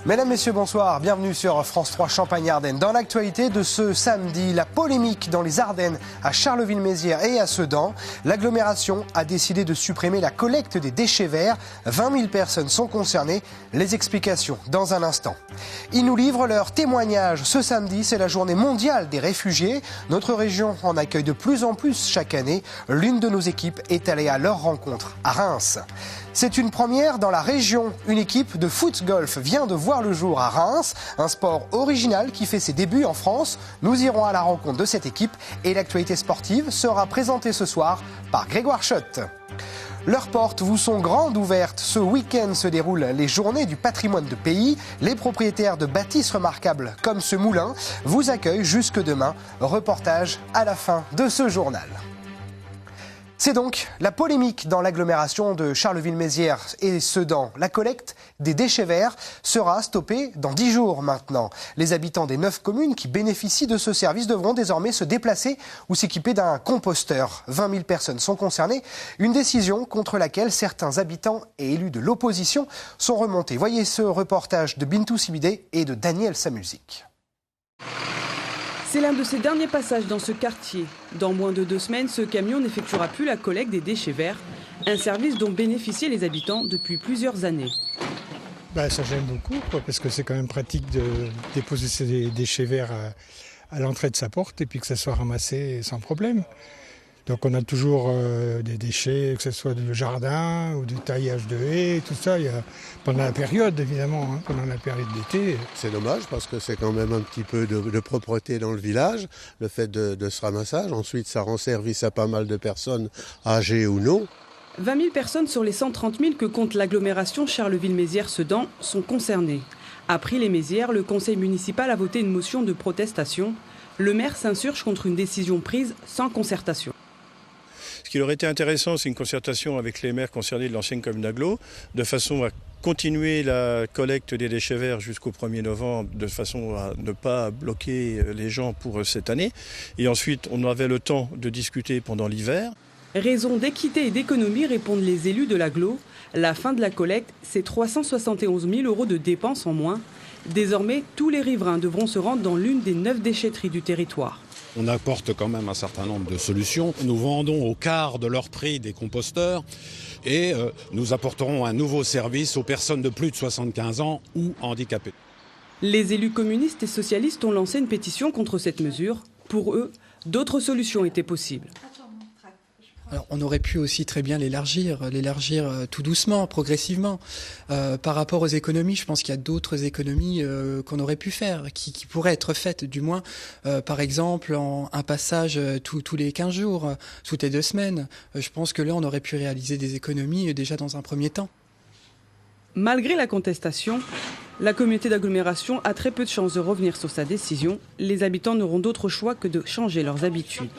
Mesdames, Messieurs, bonsoir. Bienvenue sur France 3 Champagne-Ardenne. Dans l'actualité de ce samedi, la polémique dans les Ardennes à Charleville-Mézières et à Sedan. L'agglomération a décidé de supprimer la collecte des déchets verts. 20 000 personnes sont concernées. Les explications dans un instant. Ils nous livrent leur témoignage. Ce samedi, c'est la journée mondiale des réfugiés. Notre région en accueille de plus en plus chaque année. L'une de nos équipes est allée à leur rencontre à Reims. C'est une première dans la région. Une équipe de foot-golf vient de voir le jour à Reims, un sport original qui fait ses débuts en France. Nous irons à la rencontre de cette équipe et l'actualité sportive sera présentée ce soir par Grégoire Schott. Leurs portes vous sont grandes ouvertes. Ce week-end se déroulent les journées du patrimoine de pays. Les propriétaires de bâtisses remarquables comme ce moulin vous accueillent jusque demain. Reportage à la fin de ce journal. C'est donc la polémique dans l'agglomération de Charleville-Mézières et Sedan. La collecte des déchets verts sera stoppée dans 10 jours maintenant. Les habitants des 9 communes qui bénéficient de ce service devront désormais se déplacer ou s'équiper d'un composteur. 20 000 personnes sont concernées. Une décision contre laquelle certains habitants et élus de l'opposition sont remontés. Voyez ce reportage de Bintou Sibidé et de Daniel Samusic. C'est l'un de ses derniers passages dans ce quartier. Dans moins de 2 semaines, ce camion n'effectuera plus la collecte des déchets verts, un service dont bénéficiaient les habitants depuis plusieurs années. Ça gêne beaucoup, parce que c'est quand même pratique de déposer ces déchets verts à l'entrée de sa porte et puis que ça soit ramassé sans problème. Donc on a toujours des déchets, que ce soit du jardin ou du taillage de haies, tout ça. Pendant la période, évidemment, pendant la période d'été. C'est dommage parce que c'est quand même un petit peu de propreté dans le village, le fait de ce ramassage. Ensuite, ça rend service à pas mal de personnes, âgées ou non. 20 000 personnes sur les 130 000 que compte l'agglomération Charleville-Mézières-Sedan sont concernées. Après les Mézières, le conseil municipal a voté une motion de protestation. Le maire s'insurge contre une décision prise sans concertation. Ce qui aurait été intéressant, c'est une concertation avec les maires concernés de l'ancienne commune d'agglo, de façon à continuer la collecte des déchets verts jusqu'au 1er novembre, de façon à ne pas bloquer les gens pour cette année. Et ensuite, on avait le temps de discuter pendant l'hiver. Raison d'équité et d'économie, répondent les élus de l'agglo. La fin de la collecte, c'est 371 000 € de dépenses en moins. Désormais, tous les riverains devront se rendre dans l'une des 9 déchetteries du territoire. On apporte quand même un certain nombre de solutions. Nous vendons au quart de leur prix des composteurs et nous apporterons un nouveau service aux personnes de plus de 75 ans ou handicapées. Les élus communistes et socialistes ont lancé une pétition contre cette mesure. Pour eux, d'autres solutions étaient possibles. Alors, on aurait pu aussi très bien l'élargir tout doucement, progressivement. Par rapport aux économies, je pense qu'il y a d'autres économies qu'on aurait pu faire, qui pourraient être faites du moins. Par exemple, un passage tous les 15 jours, toutes les 2 semaines. Je pense que là, on aurait pu réaliser des économies déjà dans un premier temps. Malgré la contestation, la communauté d'agglomération a très peu de chances de revenir sur sa décision. Les habitants n'auront d'autre choix que de changer leurs habitudes.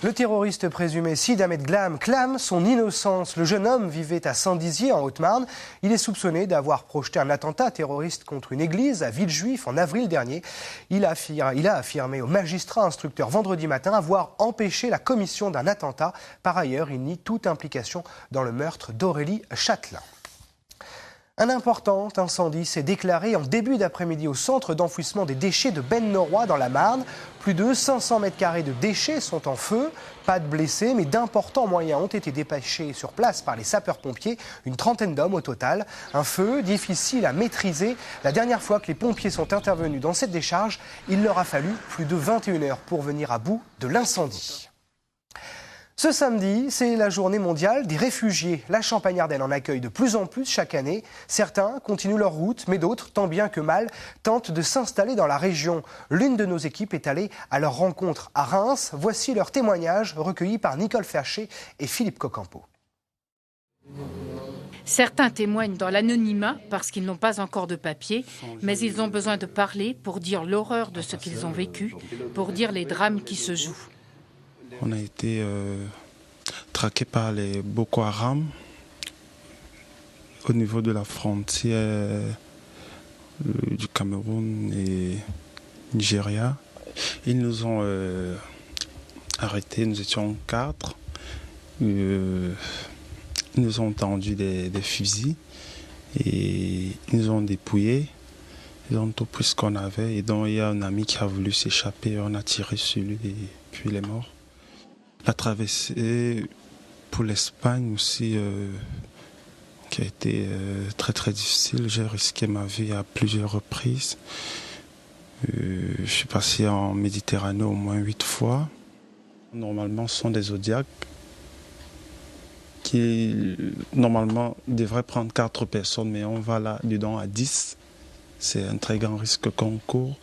Le terroriste présumé Sid Ahmed Glam clame son innocence. Le jeune homme vivait à Saint-Dizier, en Haute-Marne. Il est soupçonné d'avoir projeté un attentat terroriste contre une église à Villejuif en avril dernier. Il a affirmé au magistrat instructeur vendredi matin avoir empêché la commission d'un attentat. Par ailleurs, il nie toute implication dans le meurtre d'Aurélie Châtelain. Un important incendie s'est déclaré en début d'après-midi au centre d'enfouissement des déchets de Bennes-Noroy dans la Marne. Plus de 500 mètres carrés de déchets sont en feu. Pas de blessés, mais d'importants moyens ont été dépêchés sur place par les sapeurs-pompiers. Une trentaine d'hommes au total. Un feu difficile à maîtriser. La dernière fois que les pompiers sont intervenus dans cette décharge, il leur a fallu plus de 21 heures pour venir à bout de l'incendie. Ce samedi, c'est la journée mondiale des réfugiés. La Champagne-Ardenne en accueille de plus en plus chaque année. Certains continuent leur route, mais d'autres, tant bien que mal, tentent de s'installer dans la région. L'une de nos équipes est allée à leur rencontre à Reims. Voici leur témoignage recueilli par Nicole Ferché et Philippe Cocampo. Certains témoignent dans l'anonymat parce qu'ils n'ont pas encore de papier, mais ils ont besoin de parler pour dire l'horreur de ce qu'ils ont vécu, pour dire les drames qui se jouent. On a été traqués par les Boko Haram au niveau de la frontière du Cameroun et Nigeria. Ils nous ont arrêtés, nous étions 4. Ils nous ont tendu des fusils Et ils nous ont dépouillés. Ils ont tout pris ce qu'on avait. Et donc il y a un ami qui a voulu s'échapper. On a tiré sur lui et puis il est mort. La traversée pour l'Espagne aussi, qui a été très très difficile. J'ai risqué ma vie à plusieurs reprises. Je suis passé en Méditerranée au moins 8 fois. Normalement, ce sont des zodiacs qui, normalement, devraient prendre 4 personnes, mais on va là-dedans à 10. C'est un très grand risque qu'on court.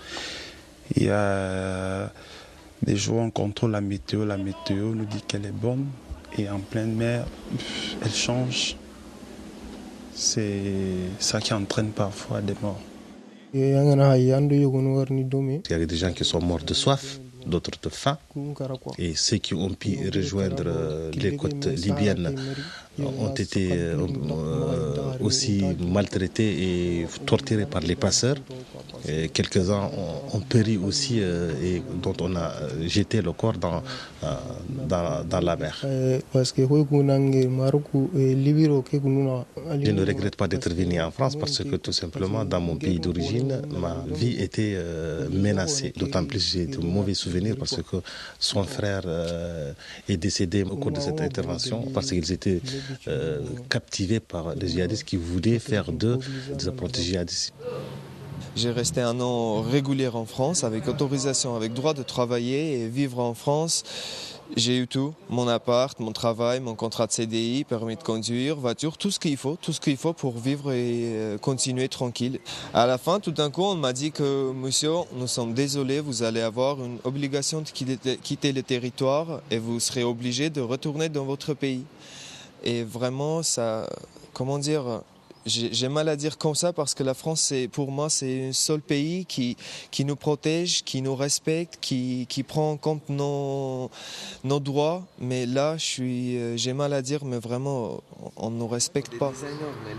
Il y a des jours, on contrôle la météo. La météo nous dit qu'elle est bonne. Et en pleine mer, elle change. C'est ça qui entraîne parfois des morts. Il y a des gens qui sont morts de soif, d'autres de faim. Et ceux qui ont pu rejoindre les côtes libyennes ont été aussi maltraités et torturés par les passeurs. Et quelques-uns ont péri aussi et dont on a jeté le corps dans la mer. Je ne regrette pas d'être venu en France parce que tout simplement dans mon pays d'origine, ma vie était menacée. D'autant plus j'ai de mauvais souvenirs parce que son frère est décédé au cours de cette intervention parce qu'ils étaient captivés par les djihadistes qui voulaient faire d'eux des apprentis djihadistes. J'ai resté 1 an régulier en France avec autorisation, avec droit de travailler et vivre en France. J'ai eu tout, mon appart, mon travail, mon contrat de CDI, permis de conduire, voiture, tout ce qu'il faut pour vivre et continuer tranquille. À la fin, tout d'un coup, on m'a dit que monsieur, nous sommes désolés, vous allez avoir une obligation de quitter le territoire et vous serez obligé de retourner dans votre pays. Et vraiment, ça, comment dire, j'ai mal à dire comme ça parce que la France, pour moi, c'est un seul pays qui nous protège, qui nous respecte, qui prend en compte nos droits. Mais là, j'ai mal à dire, mais vraiment, on ne nous respecte pas.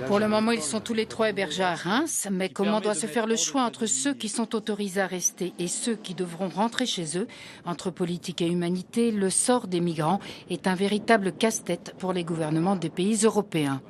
Pour le moment, ils sont tous les 3 hébergés à Reims. Mais comment doit se faire le choix entre ceux qui sont autorisés à rester et ceux qui devront rentrer chez eux? Entre politique et humanité, le sort des migrants est un véritable casse-tête pour les gouvernements des pays européens.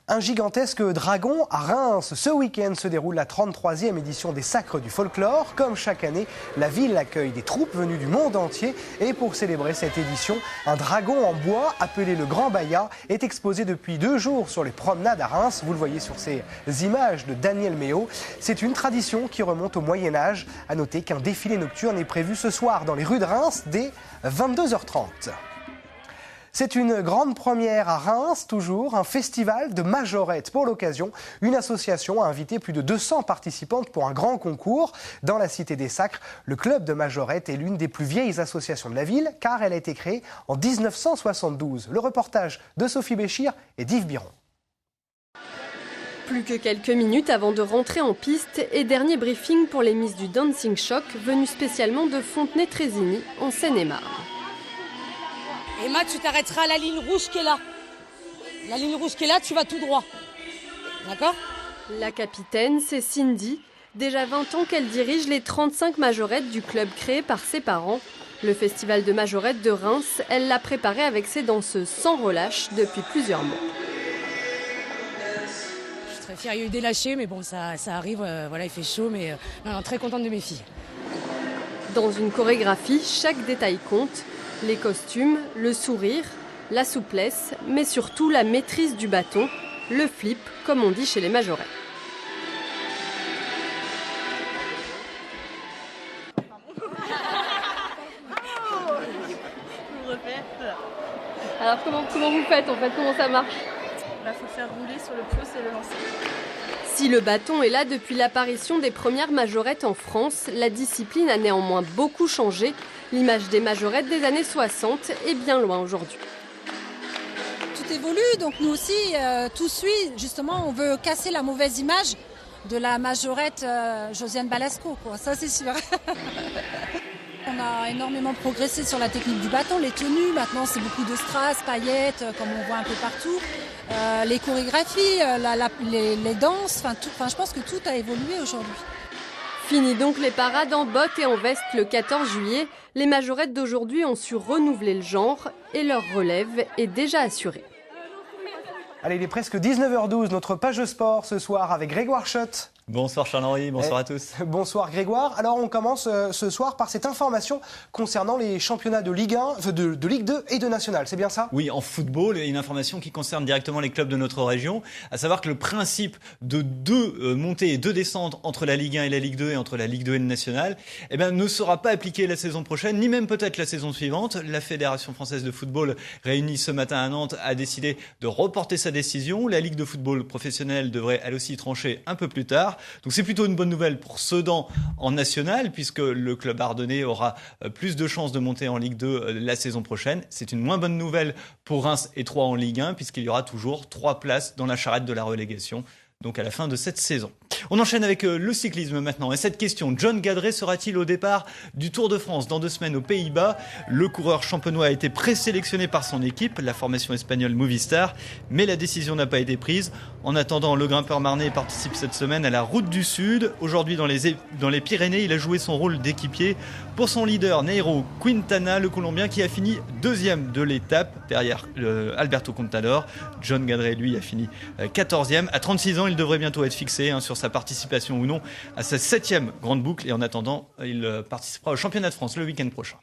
Un gigantesque dragon à Reims. Ce week-end se déroule la 33e édition des Sacres du Folklore. Comme chaque année, la ville accueille des troupes venues du monde entier. Et pour célébrer cette édition, un dragon en bois appelé le Grand Baya est exposé depuis 2 jours sur les promenades à Reims. Vous le voyez sur ces images de Daniel Méo. C'est une tradition qui remonte au Moyen-Âge. À noter qu'un défilé nocturne est prévu ce soir dans les rues de Reims dès 22h30. C'est une grande première à Reims, toujours, un festival de majorettes. Pour l'occasion, une association a invité plus de 200 participantes pour un grand concours. Dans la Cité des Sacres, le club de majorettes est l'une des plus vieilles associations de la ville, car elle a été créée en 1972. Le reportage de Sophie Béchir et d'Yves Biron. Plus que quelques minutes avant de rentrer en piste et dernier briefing pour les Miss du Dancing Shock, venues spécialement de Fontenay-Trésigny, en Seine-et-Marne. Emma, tu t'arrêteras à la ligne rouge qui est là. La ligne rouge qui est là, tu vas tout droit. D'accord ? La capitaine, c'est Cindy. Déjà 20 ans qu'elle dirige les 35 majorettes du club créé par ses parents. Le festival de majorettes de Reims, elle l'a préparé avec ses danseuses sans relâche depuis plusieurs mois. Je suis très fière, il y a eu des lâchers, mais bon, ça arrive. Voilà, il fait chaud, mais non, très contente de mes filles. Dans une chorégraphie, chaque détail compte. Les costumes, le sourire, la souplesse, mais surtout la maîtrise du bâton, le flip, comme on dit chez les majorettes. Alors comment vous faites en fait? Comment ça marche? Il faut faire rouler sur le pouce et le lancer. Si le bâton est là depuis l'apparition des premières majorettes en France, la discipline a néanmoins beaucoup changé. L'image des majorettes des années 60 est bien loin aujourd'hui. Tout évolue, donc nous aussi, tout suit. Justement, on veut casser la mauvaise image de la majorette Josiane Balasco, quoi. Ça c'est sûr. On a énormément progressé sur la technique du bâton, les tenues. Maintenant, c'est beaucoup de strass, paillettes, comme on voit un peu partout. Les chorégraphies, les danses, je pense que tout a évolué aujourd'hui. Fini donc les parades en bottes et en veste le 14 juillet. Les majorettes d'aujourd'hui ont su renouveler le genre et leur relève est déjà assurée. Allez, il est presque 19h12, notre page sport ce soir avec Grégoire Schott. Bonsoir Charles-Henri, bonsoir à tous. Bonsoir Grégoire. Alors on commence ce soir par cette information concernant les championnats de Ligue 1, de Ligue 2 et de National, c'est bien ça? Oui, en football, une information qui concerne directement les clubs de notre région, à savoir que le principe de deux montées et deux descentes entre la Ligue 1 et la Ligue 2 et entre la Ligue 2 et le National, ne sera pas appliqué la saison prochaine, ni même peut-être la saison suivante. La Fédération française de football, réunie ce matin à Nantes, a décidé de reporter sa décision. La Ligue de football professionnelle devrait elle aussi trancher un peu plus tard. Donc c'est plutôt une bonne nouvelle pour Sedan en national, puisque le club ardennais aura plus de chances de monter en Ligue 2 la saison prochaine. C'est une moins bonne nouvelle pour Reims et Troyes en Ligue 1, puisqu'il y aura toujours 3 places dans la charrette de la relégation, donc à la fin de cette saison. On enchaîne avec le cyclisme maintenant. Et cette question, John Gadret sera-t-il au départ du Tour de France dans 2 semaines aux Pays-Bas? Le coureur champenois a été présélectionné par son équipe, la formation espagnole Movistar, mais la décision n'a pas été prise. En attendant, le grimpeur marnais participe cette semaine à la Route du Sud. Aujourd'hui, dans les Pyrénées, il a joué son rôle d'équipier pour son leader Nairo Quintana, le Colombien qui a fini 2e de l'étape derrière Alberto Contador. John Gadret, lui, a fini 14e. À 36 ans, il devrait bientôt être fixé sur sa participation ou non à sa 7e grande boucle. Et en attendant, il participera au championnat de France le week-end prochain.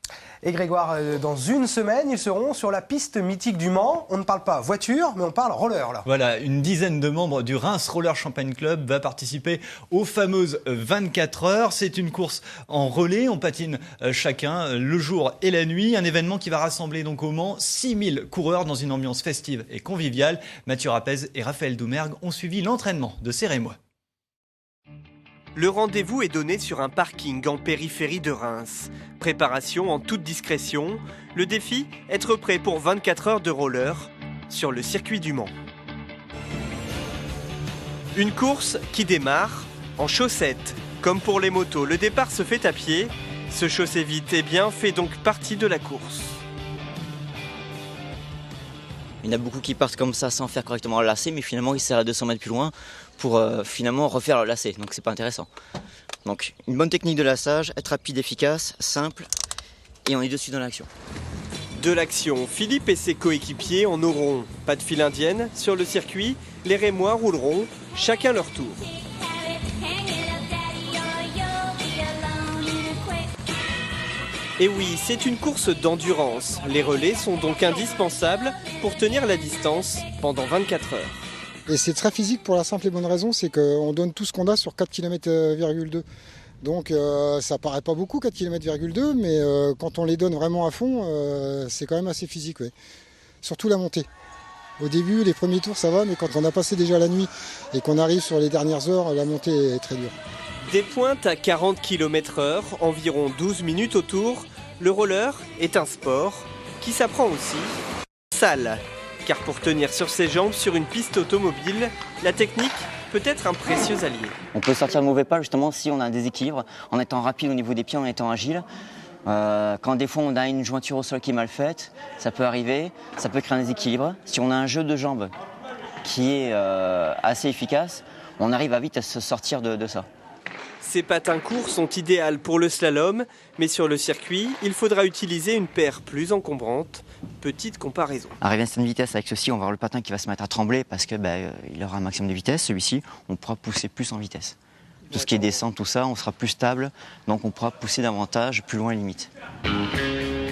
Et Grégoire, dans une semaine, ils seront sur la piste mythique du Mans. On ne parle pas voiture, mais on parle roller là. Voilà, une dizaine de membres du Reims Roller Champagne Club va participer aux fameuses 24 heures. C'est une course en relais, on patine chacun le jour et la nuit. Un événement qui va rassembler donc au Mans 6000 coureurs dans une ambiance festive et conviviale. Mathieu Rapez et Raphaël Doumergue ont suivi l'entraînement de ces Rémois. Le rendez-vous est donné sur un parking en périphérie de Reims. Préparation en toute discrétion. Le défi, être prêt pour 24 heures de roller sur le circuit du Mans. Une course qui démarre en chaussettes. Comme pour les motos, le départ se fait à pied. Se chausser vite et bien fait donc partie de la course. Il y en a beaucoup qui partent comme ça sans faire correctement le lacet, mais finalement ils serrent à 200 mètres plus loin pour finalement refaire le lacet, donc c'est pas intéressant. Donc une bonne technique de laçage, être rapide, efficace, simple, et on est dessus dans l'action. De l'action, Philippe et ses coéquipiers en auront. Pas de file indienne sur le circuit, les Rémois rouleront chacun leur tour. Et oui, c'est une course d'endurance. Les relais sont donc indispensables pour tenir la distance pendant 24 heures. Et c'est très physique pour la simple et bonne raison, c'est qu'on donne tout ce qu'on a sur 4,2 km. Donc ça paraît pas beaucoup, 4,2 km, mais quand on les donne vraiment à fond, c'est quand même assez physique. Ouais. Surtout la montée. Au début, les premiers tours, ça va, mais quand on a passé déjà la nuit et qu'on arrive sur les dernières heures, la montée est très dure. Des pointes à 40 km/h, environ 12 minutes au tour, le roller est un sport qui s'apprend aussi sale. Car pour tenir sur ses jambes sur une piste automobile, la technique peut être un précieux allié. On peut sortir de mauvais pas justement si on a un déséquilibre, en étant rapide au niveau des pieds, en étant agile. Quand des fois on a une jointure au sol qui est mal faite, ça peut arriver, ça peut créer un déséquilibre. Si on a un jeu de jambes qui est assez efficace, on arrive à vite à se sortir de ça. Ces patins courts sont idéales pour le slalom, mais sur le circuit, il faudra utiliser une paire plus encombrante. Petite comparaison. Arrivé à une certaine vitesse avec ceci, on va avoir le patin qui va se mettre à trembler parce que il aura un maximum de vitesse. Celui-ci, on pourra pousser plus en vitesse. Tout ce qui est descente, tout ça, on sera plus stable, donc on pourra pousser davantage, plus loin limite.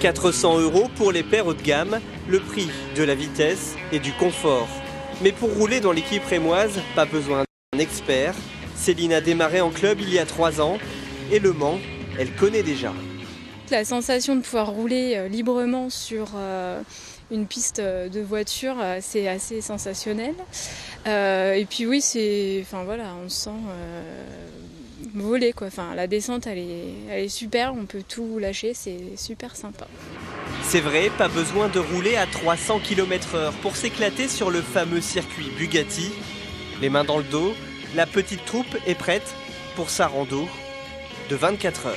400 € pour les paires haut de gamme, le prix de la vitesse et du confort. Mais pour rouler dans l'équipe rémoise, pas besoin d'un expert. Céline a démarré en club il y a 3 ans et Le Mans, elle connaît déjà. La sensation de pouvoir rouler librement sur une piste de voiture, c'est assez sensationnel. Et puis oui, on se sent voler quoi. Enfin, la descente, elle est super, on peut tout lâcher, c'est super sympa. C'est vrai, pas besoin de rouler à 300 km/h pour s'éclater sur le fameux circuit Bugatti. Les mains dans le dos, la petite troupe est prête pour sa rando de 24 heures.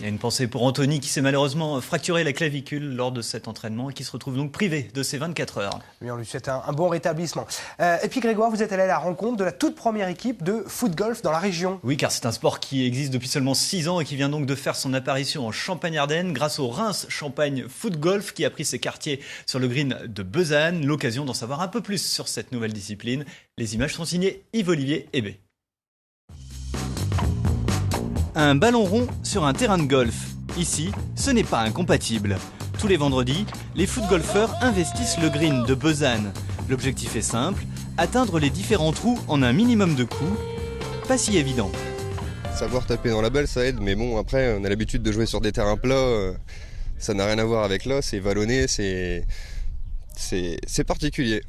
Il y a une pensée pour Anthony qui s'est malheureusement fracturé la clavicule lors de cet entraînement et qui se retrouve donc privé de ses 24 heures. Oui, on lui souhaite un bon rétablissement. Et puis Grégoire, vous êtes allé à la rencontre de la toute première équipe de foot-golf dans la région. Oui, car c'est un sport qui existe depuis seulement 6 ans et qui vient donc de faire son apparition en Champagne-Ardenne grâce au Reims Champagne Foot-Golf qui a pris ses quartiers sur le green de Besanne. L'occasion d'en savoir un peu plus sur cette nouvelle discipline. Les images sont signées Yves-Olivier Hébé. Un ballon rond sur un terrain de golf. Ici, ce n'est pas incompatible. Tous les vendredis, les footgolfeurs investissent le green de Besanne. L'objectif est simple, atteindre les différents trous en un minimum de coups. Pas si évident. Savoir taper dans la balle, ça aide, mais bon, après, on a l'habitude de jouer sur des terrains plats. Ça n'a rien à voir avec là, c'est vallonné, c'est particulier.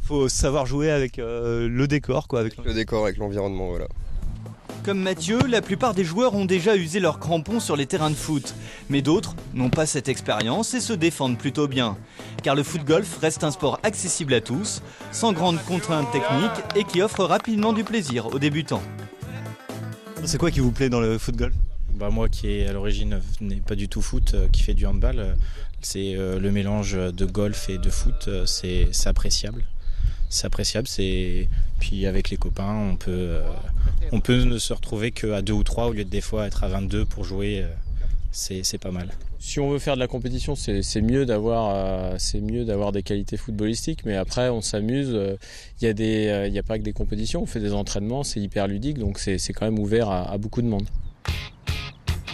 Il faut savoir jouer avec le décor, quoi. Avec le décor, avec l'environnement, voilà. Comme Mathieu, la plupart des joueurs ont déjà usé leurs crampons sur les terrains de foot. Mais d'autres n'ont pas cette expérience et se défendent plutôt bien. Car le foot-golf reste un sport accessible à tous, sans grandes contraintes techniques et qui offre rapidement du plaisir aux débutants. C'est quoi qui vous plaît dans le foot-golf ? Moi qui à l'origine n'est pas du tout foot, qui fait du handball, c'est le mélange de golf et de foot, c'est appréciable. C'est appréciable, puis avec les copains, on peut ne se retrouver qu'à 2 ou 3 au lieu de des fois être à 22 pour jouer, c'est pas mal. Si on veut faire de la compétition, c'est mieux d'avoir des qualités footballistiques, mais après on s'amuse, il y a pas que des compétitions, on fait des entraînements, c'est hyper ludique, donc c'est quand même ouvert à beaucoup de monde.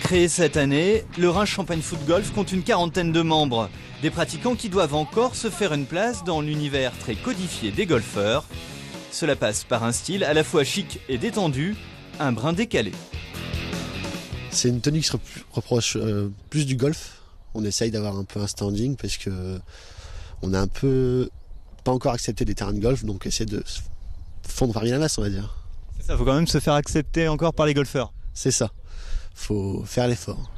Créé cette année, le Reims Champagne Foot Golf compte une 40aine de membres. Des pratiquants qui doivent encore se faire une place dans l'univers très codifié des golfeurs. Cela passe par un style à la fois chic et détendu, un brin décalé. C'est une tenue qui se reproche plus du golf. On essaye d'avoir un peu un standing parce que on a un peu pas encore accepté des terrains de golf, donc essayer de fondre par la masse, on va dire. C'est ça, faut quand même se faire accepter encore par les golfeurs. C'est ça. Faut faire l'effort.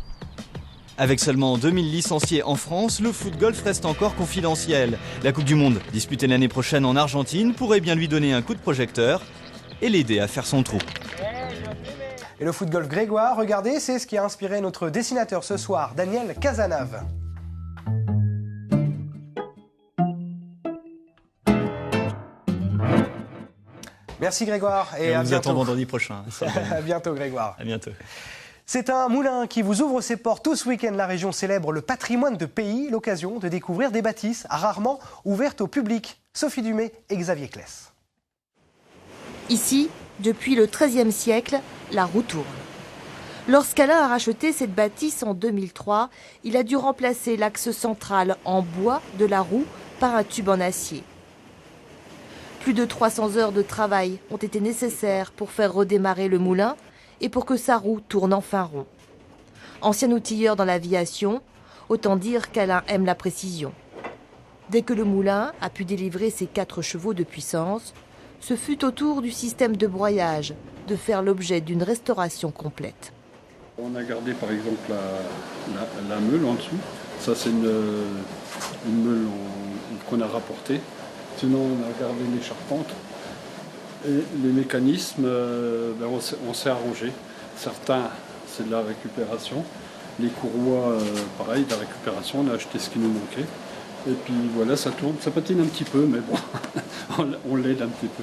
Avec seulement 2000 licenciés en France, le foot-golf reste encore confidentiel. La Coupe du Monde, disputée l'année prochaine en Argentine, pourrait bien lui donner un coup de projecteur et l'aider à faire son trou. Et le foot-golf Grégoire, regardez, c'est ce qui a inspiré notre dessinateur ce soir, Daniel Cazenave. Merci Grégoire et à on vous bientôt. attend vendredi prochain. À bientôt Grégoire. À bientôt. C'est un moulin qui vous ouvre ses portes tout ce week-end. La région célèbre le patrimoine de pays, l'occasion de découvrir des bâtisses rarement ouvertes au public. Sophie Dumais et Xavier Kless. Ici, depuis le XIIIe siècle, la roue tourne. Lorsqu'Alain a racheté cette bâtisse en 2003, il a dû remplacer l'axe central en bois de la roue par un tube en acier. Plus de 300 heures de travail ont été nécessaires pour faire redémarrer le moulin et pour que sa roue tourne enfin rond. Ancien outilleur dans l'aviation, autant dire qu'Alain aime la précision. Dès que le moulin a pu délivrer ses 4 chevaux de puissance, ce fut au tour du système de broyage de faire l'objet d'une restauration complète. On a gardé par exemple la meule en dessous. Ça c'est une meule qu'on a rapportée. Sinon on a gardé les charpentes. Et les mécanismes, on s'est arrangé. Certains, c'est de la récupération. Les courroies, pareil, de la récupération. On a acheté ce qui nous manquait. Et puis voilà, ça tourne. Ça patine un petit peu, mais bon, on l'aide un petit peu.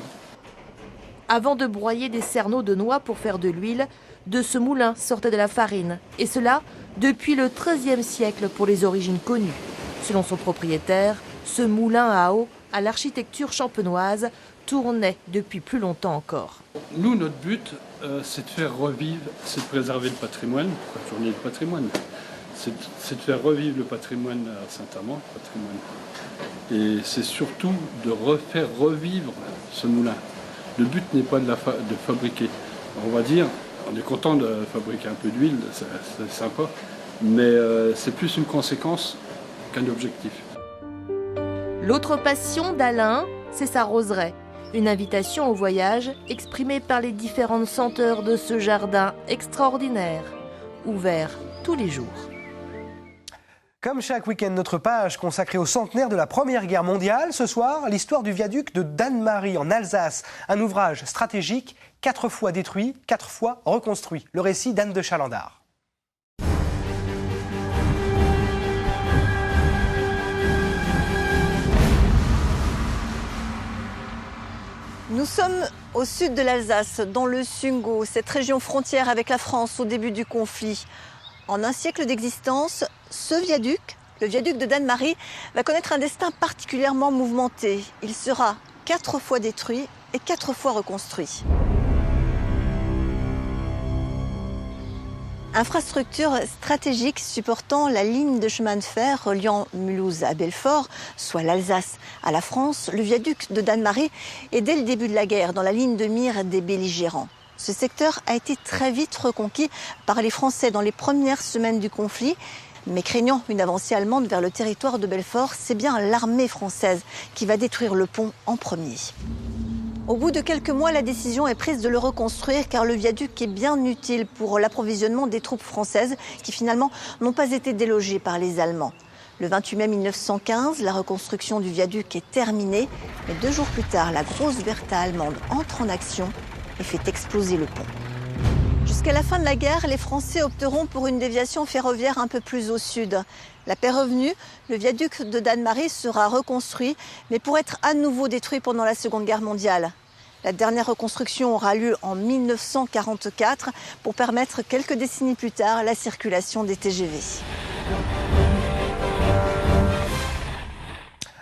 Avant de broyer des cerneaux de noix pour faire de l'huile, de ce moulin sortait de la farine. Et cela depuis le XIIIe siècle pour les origines connues. Selon son propriétaire, ce moulin à eau, à l'architecture champenoise, tournait depuis plus longtemps encore. Nous, notre but, c'est de faire revivre, c'est de préserver le patrimoine, la journée du patrimoine. C'est de faire revivre le patrimoine à Saint-Amand, le patrimoine. Et c'est surtout de refaire revivre ce moulin. Le but n'est pas de fabriquer. On va dire, on est content de fabriquer un peu d'huile, c'est sympa, mais c'est plus une conséquence qu'un objectif. L'autre passion d'Alain, c'est sa roseraie. Une invitation au voyage exprimée par les différentes senteurs de ce jardin extraordinaire, ouvert tous les jours. Comme chaque week-end, notre page consacrée au centenaire de la Première Guerre mondiale. Ce soir, l'histoire du viaduc de Dannemarie en Alsace. Un ouvrage stratégique, 4 fois détruit, 4 fois reconstruit. Le récit d'Anne de Chalandard. Nous sommes au sud de l'Alsace, dans le Sungau, cette région frontière avec la France au début du conflit. En un siècle d'existence, ce viaduc, le viaduc de Dannemarie, va connaître un destin particulièrement mouvementé. Il sera 4 fois détruit et 4 fois reconstruit. Infrastructure stratégique supportant la ligne de chemin de fer reliant Mulhouse à Belfort, soit l'Alsace à la France, le viaduc de Dannemarie est dès le début de la guerre dans la ligne de mire des belligérants. Ce secteur a été très vite reconquis par les Français dans les premières semaines du conflit. Mais craignant une avancée allemande vers le territoire de Belfort, c'est bien l'armée française qui va détruire le pont en premier. Au bout de quelques mois, la décision est prise de le reconstruire car le viaduc est bien utile pour l'approvisionnement des troupes françaises qui finalement n'ont pas été délogées par les Allemands. Le 28 mai 1915, la reconstruction du viaduc est terminée, mais 2 jours plus tard, la grosse Bertha allemande entre en action et fait exploser le pont. Jusqu'à la fin de la guerre, les Français opteront pour une déviation ferroviaire un peu plus au sud. La paix revenue, le viaduc de Dannemarie sera reconstruit, mais pour être à nouveau détruit pendant la Seconde Guerre mondiale. La dernière reconstruction aura lieu en 1944 pour permettre quelques décennies plus tard la circulation des TGV.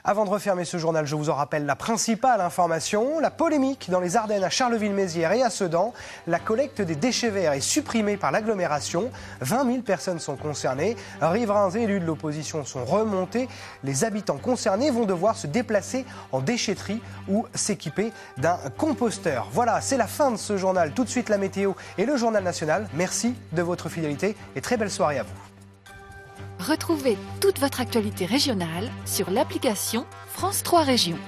Avant de refermer ce journal, je vous en rappelle la principale information. La polémique dans les Ardennes à Charleville-Mézières et à Sedan. La collecte des déchets verts est supprimée par l'agglomération. 20 000 personnes sont concernées. Riverains et élus de l'opposition sont remontés. Les habitants concernés vont devoir se déplacer en déchetterie ou s'équiper d'un composteur. Voilà, c'est la fin de ce journal. Tout de suite la météo et le journal national. Merci de votre fidélité et très belle soirée à vous. Retrouvez toute votre actualité régionale sur l'application France 3 Régions.